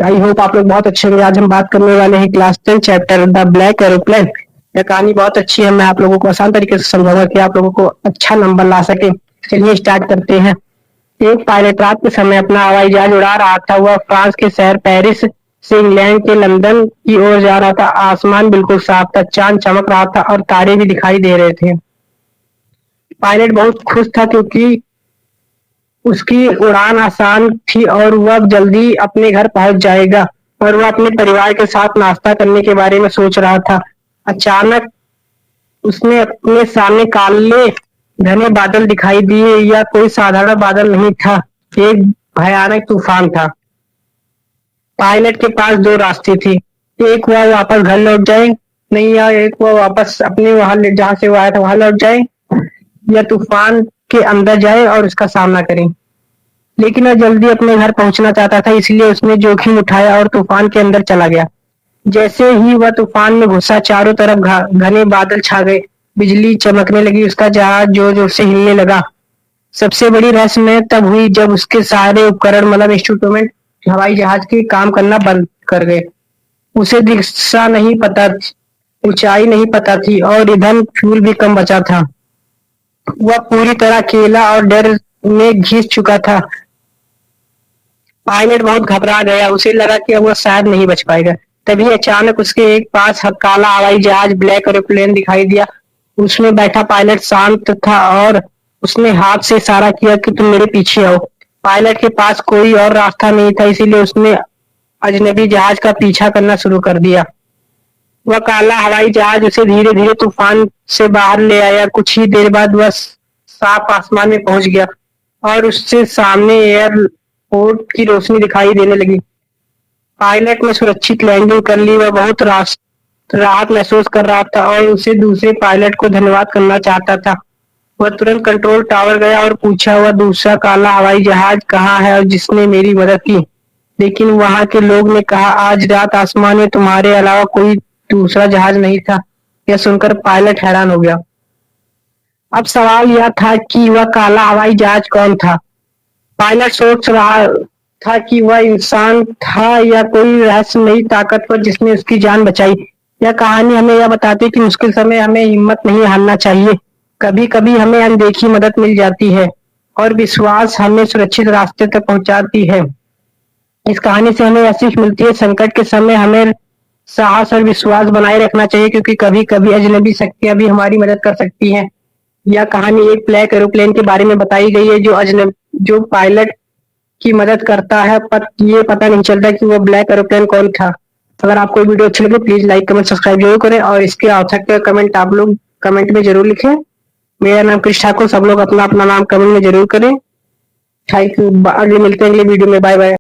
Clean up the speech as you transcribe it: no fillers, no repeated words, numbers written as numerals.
I hope आप लोग बहुत अच्छे होंगे। आज हम बात करने वाले हैं class 10 chapter the black aeroplane. यह कहानी बहुत अच्छी है। मैं आप लोगों को आसान तरीके से समझाऊंगा कि आप लोगों को अच्छा नंबर ला सके। चलिए स्टार्ट करते हैं। एक पायलट रात के समय अपना हवाई जहाज उड़ा रहा था। वह फ्रांस के शहर पेरिस से इंग्लैंड के लंदन की ओर जा रहा था। आसमान बिल्कुल साफ था, चांद चमक रहा था और तारे भी दिखाई दे रहे थे। पायलट बहुत खुश था क्योंकि उसकी उड़ान आसान थी और वह जल्दी अपने घर पहुंच जाएगा। और वह अपने परिवार के साथ नाश्ता करने के बारे में सोच रहा था। अचानक उसने अपने सामने काले घने बादल दिखाई दिए। यह कोई साधारण बादल नहीं था, एक भयानक तूफान था। पायलट के पास दो रास्ते थे। एक वह वापस घर लौट जाए, नहीं, या एक वह वापस अपने वहां जहां से वो आया था वहां लौट जाए, या तूफान के अंदर जाए और उसका सामना करे। लेकिन वह जल्दी अपने घर पहुंचना चाहता था, इसलिए उसने जोखिम उठाया और तूफान के अंदर चला गया। जैसे ही वह तूफान में घुसा, चारों तरफ घने बादल छा गए। बिजली चमकने लगी, उसका जहाज जोर जोर से हिलने लगा। सबसे बड़ी रहस्यमय तब हुई जब उसके सारे उपकरण मतलब इंस्ट्रूमेंट हवाई जहाज के काम करना बंद कर गए। उसे दिशा नहीं पता, ऊंचाई नहीं पता थी और ईंधन फ्यूल भी कम बचा था। वह पूरी तरह अकेला और डर में घिस चुका था। पायलट बहुत घबरा गया, उसे लगा कि अब वह शायद नहीं बच पाएगा। तभी अचानक उसके एक पास काला हवाई जहाज ब्लैक एरोप्लेन दिखाई दिया। उसमें बैठा पायलट शांत था और उसने हाथ से इशारा किया कि तुम मेरे पीछे आओ। पायलट के पास कोई और रास्ता नहीं था, इसीलिए उसने अजनबी जहाज का पीछा करना शुरू कर दिया। वह काला हवाई जहाज उसे धीरे धीरे तूफान से बाहर ले आया। कुछ ही देर बाद वह साफ आसमान में पहुंच गया और उससे सामने एयरपोर्ट की रोशनी दिखाई देने लगी। पायलट ने सुरक्षित लैंडिंग कर ली। वह बहुत राहत महसूस कर रहा था और उसे दूसरे पायलट को धन्यवाद करना चाहता था। वह तुरंत कंट्रोल टावर गया और पूछा, वह दूसरा काला हवाई जहाज कहाँ है और जिसने मेरी मदद की। लेकिन वहां के लोग ने कहा, आज रात आसमान में तुम्हारे अलावा कोई दूसरा जहाज नहीं था। यह सुनकर पायलट हैरान हो गया। अब सवाल यह था कि वह काला हवाई जहाज कौन था। पायलट सोच रहा था कि वह इंसान था या कोई रहस्यमयी ताकतवर जिसने उसकी जान बचाई। यह कहानी हमें यह बताती है कि मुश्किल समय हमें हिम्मत नहीं हारना चाहिए। कभी कभी हमें अनदेखी मदद मिल जाती है और विश्वास हमें सुरक्षित रास्ते तक पहुंचाती है। इस कहानी से हमें यह सीख मिलती है, संकट के समय हमें साहस और विश्वास बनाए रखना चाहिए, क्योंकि कभी कभी अजनबी शक्तियां भी हमारी मदद कर सकती हैं। यह कहानी एक ब्लैक एरोप्लेन के बारे में बताई गई है जो पायलट की मदद करता है, पर ये पता नहीं चलता कि वो ब्लैक एरोप्लेन कौन था। अगर आपको वीडियो अच्छी लगे प्लीज लाइक कमेंट सब्सक्राइब जरूर करें और इसके औसत का कमेंट आप लोग कमेंट में जरूर लिखें। मेरा नाम कृष्ण ठाकुर। सब लोग अपना अपना नाम कमेंट में जरूर करें। Thank you. अगले मिलते हैं अगले वीडियो में। Bye bye.